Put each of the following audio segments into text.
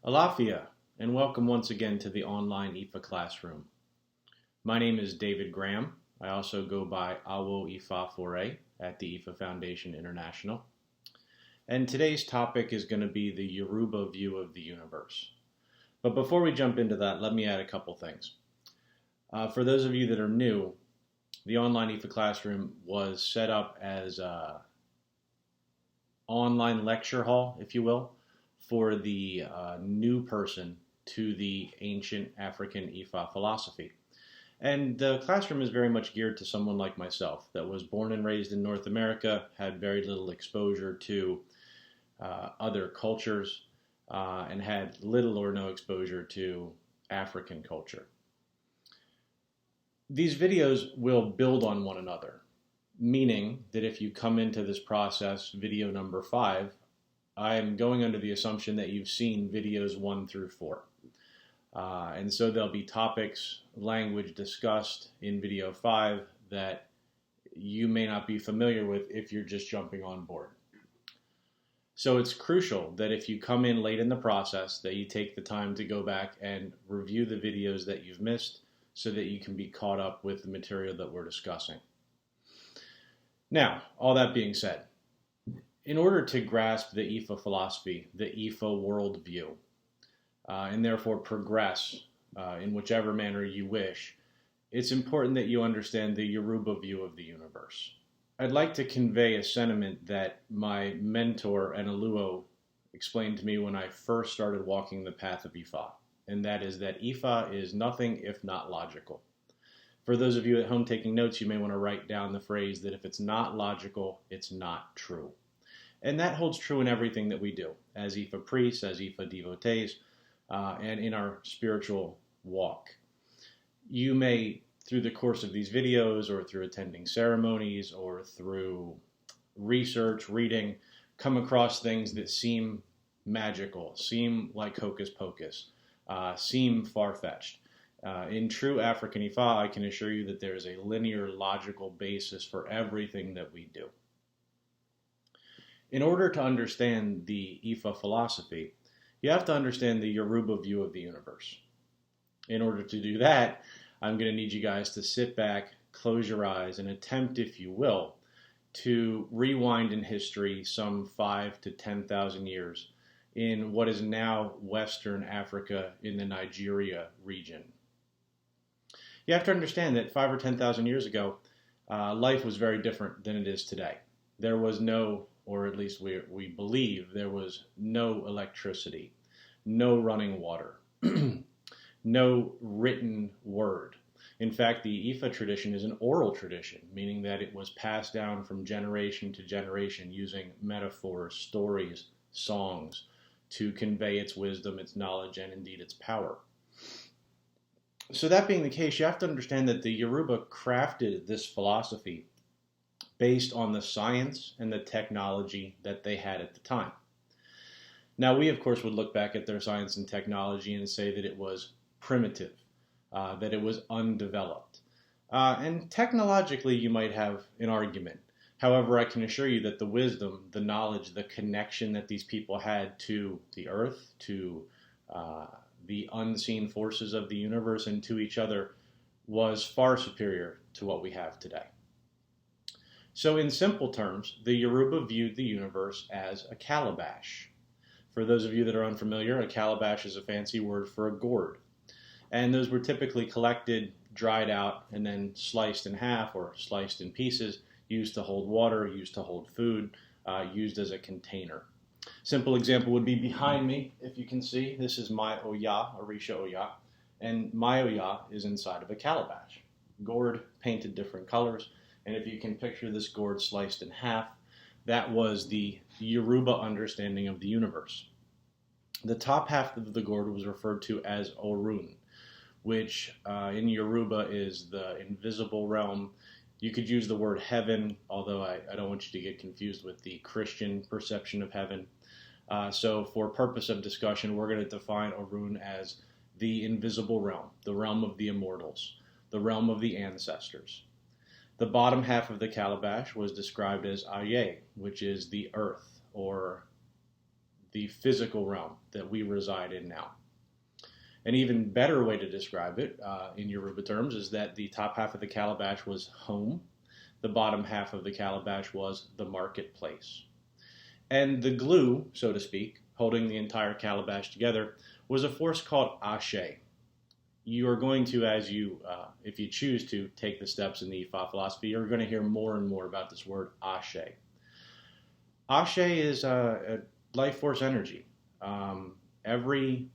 Alafia, and welcome once again to the online IFA classroom. My name is David Graham. I also go by Awo Ifa Foray at the IFA Foundation International. And today's topic is going to be the Yoruba view of the universe. But before we jump into that, let me add a couple things. For those of you that are new, the online IFA classroom was set up as an online lecture hall, if you will, for the new person to the ancient African Ifa philosophy. And the classroom is very much geared to someone like myself that was born and raised in North America, had very little exposure to other cultures, and had little or no exposure to African culture. These videos will build on one another, meaning that if you come into this process, video number 5, I'm going under the assumption that you've seen videos 1 through 4. And so there'll be topics, language discussed in video 5 that you may not be familiar with if you're just jumping on board. So it's crucial that if you come in late in the process, that you take the time to go back and review the videos that you've missed so that you can be caught up with the material that we're discussing. Now, all that being said, in order to grasp the IFA philosophy, the IFA worldview, and therefore progress in whichever manner you wish, it's important that you understand the Yoruba view of the universe. I'd like to convey a sentiment that my mentor, Enaluo, explained to me when I first started walking the path of Ifa, and that is that Ifa is nothing if not logical. For those of you at home taking notes, you may want to write down the phrase that if it's not logical, it's not true. And that holds true in everything that we do, as IFA priests, as IFA devotees, and in our spiritual walk. You may, through the course of these videos, or through attending ceremonies, or through research, reading, come across things that seem magical, seem like hocus pocus, seem far-fetched. In true African Ifa, I can assure you that there is a linear, logical basis for everything that we do. In order to understand the Ifa philosophy, you have to understand the Yoruba view of the universe. In order to do that, I'm going to need you guys to sit back, close your eyes, and attempt, if you will, to rewind in history some 5,000 to 10,000 years in what is now Western Africa in the Nigeria region. You have to understand that 5,000 or 10,000 years ago, life was very different than it is today. There was no, or at least we believe, there was no electricity, no running water, no written word. In fact, the Ifa tradition is an oral tradition, meaning that it was passed down from generation to generation using metaphors, stories, songs to convey its wisdom, its knowledge, and indeed its power. So that being the case, you have to understand that the Yoruba crafted this philosophy based on the science and the technology that they had at the time. Now, we, of course, would look back at their science and technology and say that it was primitive, that it was undeveloped. And technologically, you might have an argument. However, I can assure you that the wisdom, the knowledge, the connection that these people had to the earth, to the unseen forces of the universe, and to each other was far superior to what we have today. So in simple terms, the Yoruba viewed the universe as a calabash. For those of you that are unfamiliar, a calabash is a fancy word for a gourd. And those were typically collected, dried out, and then sliced in half or sliced in pieces, used to hold water, used to hold food, used as a container. Simple example would be behind me, if you can see. This is my oya, Orisha oya, and my oya is inside of a calabash. Gourd painted different colors. And if you can picture this gourd sliced in half, that was the Yoruba understanding of the universe. The top half of the gourd was referred to as Orun, which in Yoruba is the invisible realm. You could use the word heaven, although I don't want you to get confused with the Christian perception of heaven. So for purpose of discussion, we're going to define Orun as the invisible realm, the realm of the immortals, the realm of the ancestors. The bottom half of the calabash was described as Aye, which is the earth, or the physical realm that we reside in now. An even better way to describe it in Yoruba terms is that the top half of the calabash was home, the bottom half of the calabash was the marketplace. And the glue, so to speak, holding the entire calabash together was a force called Ashe. You are going to, if you choose to take the steps in the Ifa philosophy, you're going to hear more and more about this word Ashe. Ashe is a life force energy. Every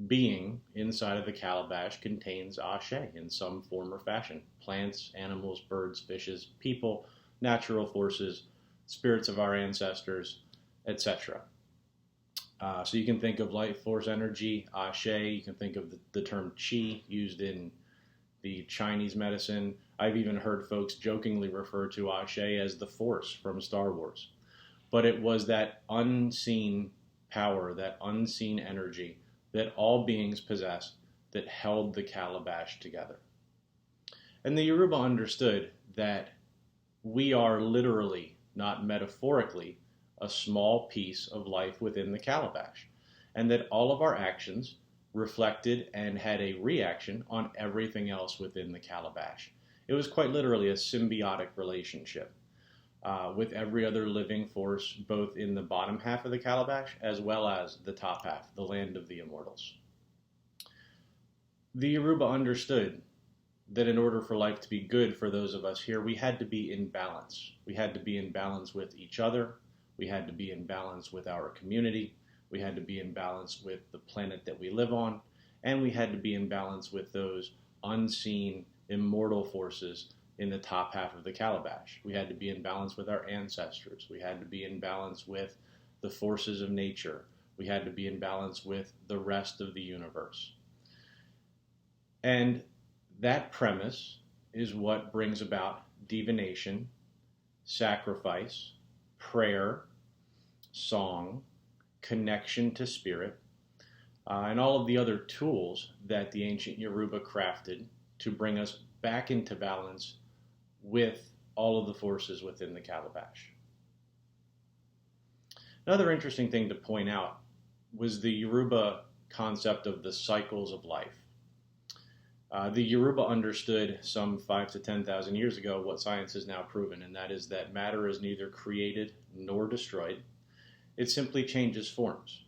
being inside of the calabash contains Ashe in some form or fashion. Plants, animals, birds, fishes, people, natural forces, spirits of our ancestors, etc. So you can think of life force energy, Ashe. You can think of the term Qi used in the Chinese medicine. I've even heard folks jokingly refer to Ashe as the Force from Star Wars. But it was that unseen power, that unseen energy that all beings possess that held the calabash together. And the Yoruba understood that we are literally, not metaphorically, a small piece of life within the calabash, and that all of our actions reflected and had a reaction on everything else within the calabash. It was quite literally a symbiotic relationship with every other living force, both in the bottom half of the calabash as well as the top half, the land of the immortals. The Yoruba understood that in order for life to be good for those of us here, we had to be in balance. We had to be in balance with each other. We had to be in balance with our community. We had to be in balance with the planet that we live on. And we had to be in balance with those unseen, immortal forces in the top half of the calabash. We had to be in balance with our ancestors. We had to be in balance with the forces of nature. We had to be in balance with the rest of the universe. And that premise is what brings about divination, sacrifice, prayer, song, connection to spirit, and all of the other tools that the ancient Yoruba crafted to bring us back into balance with all of the forces within the calabash. Another interesting thing to point out was the Yoruba concept of the cycles of life. The Yoruba understood some 5,000 to 10,000 years ago what science has now proven, and that is that matter is neither created nor destroyed. It simply changes forms.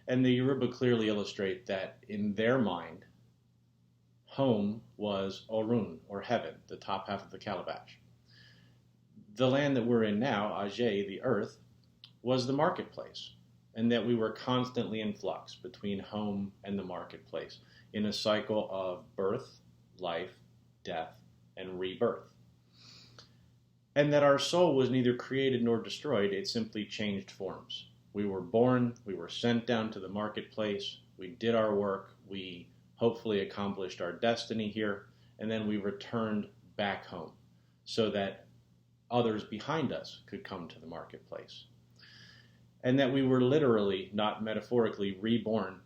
And the Yoruba clearly illustrate that in their mind, home was Orun, or heaven, the top half of the calabash. The land that we're in now, Ajay, the earth, was the marketplace, and that we were constantly in flux between home and the marketplace in a cycle of birth, life, death, and rebirth. And that our soul was neither created nor destroyed, it simply changed forms. We were born, we were sent down to the marketplace, we did our work, we hopefully accomplished our destiny here, and then we returned back home so that others behind us could come to the marketplace. And that we were literally, not metaphorically, reborn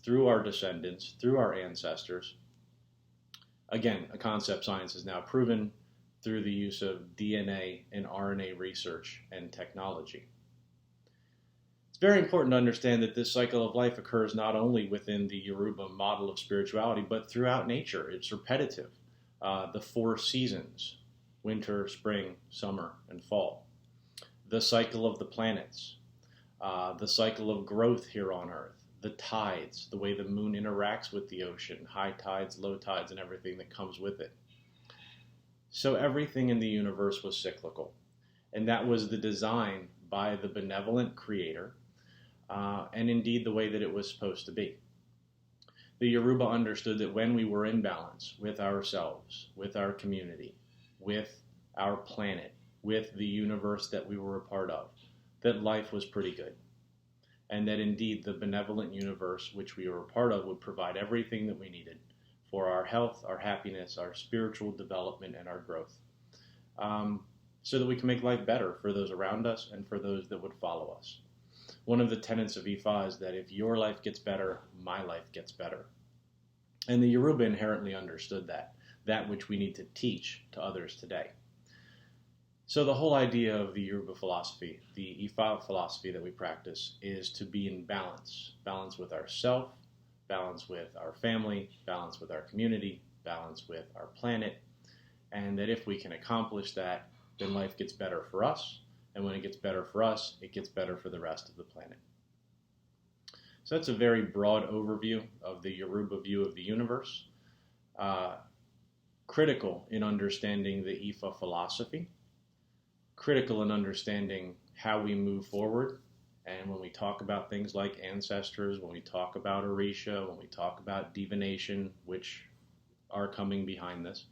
through our descendants, through our ancestors. Again, a concept science has now proven through the use of DNA and RNA research and technology. It's very important to understand that this cycle of life occurs not only within the Yoruba model of spirituality, but throughout nature. It's repetitive. The 4 seasons, winter, spring, summer, and fall. The cycle of the planets. The cycle of growth here on Earth. The tides, the way the moon interacts with the ocean, high tides, low tides, and everything that comes with it. So everything in the universe was cyclical. And that was the design by the benevolent creator, and indeed the way that it was supposed to be. The Yoruba understood that when we were in balance with ourselves, with our community, with our planet, with the universe that we were a part of, that life was pretty good. And that indeed the benevolent universe which we were a part of would provide everything that we needed for our health, our happiness, our spiritual development, and our growth, so that we can make life better for those around us and for those that would follow us. One of the tenets of Ifa is that if your life gets better, my life gets better. And the Yoruba inherently understood that which we need to teach to others today. So the whole idea of the Yoruba philosophy, the Ifa philosophy that we practice, is to be in balance. Balance with ourself, balance with our family, balance with our community, balance with our planet, and that if we can accomplish that, then life gets better for us, and when it gets better for us, it gets better for the rest of the planet. So that's a very broad overview of the Yoruba view of the universe. Critical in understanding the Ifa philosophy, critical in understanding how we move forward. And when we talk about things like ancestors, when we talk about Orisha, when we talk about divination, which are coming behind this,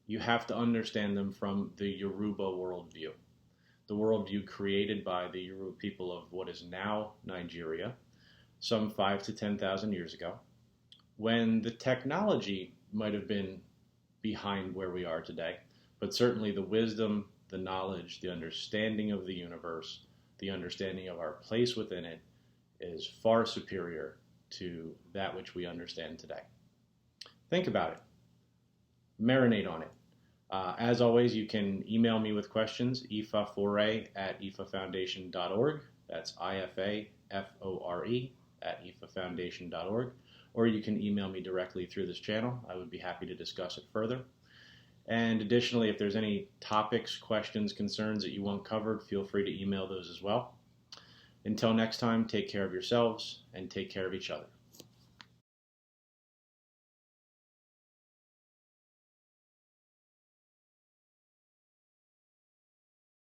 you have to understand them from the Yoruba worldview. The worldview created by the Yoruba people of what is now Nigeria, some 5,000 to 10,000 years ago, when the technology might have been behind where we are today, but certainly the wisdom, the knowledge, the understanding of the universe, the understanding of our place within it is far superior to that which we understand today. Think about it. Marinate on it. As always, you can email me with questions, ifafore@ifafoundation.org. That's ifafore@ifafoundation.org. Or you can email me directly through this channel. I would be happy to discuss it further. And additionally, if there's any topics, questions, concerns that you want covered, feel free to email those as well. Until next time, take care of yourselves and take care of each other.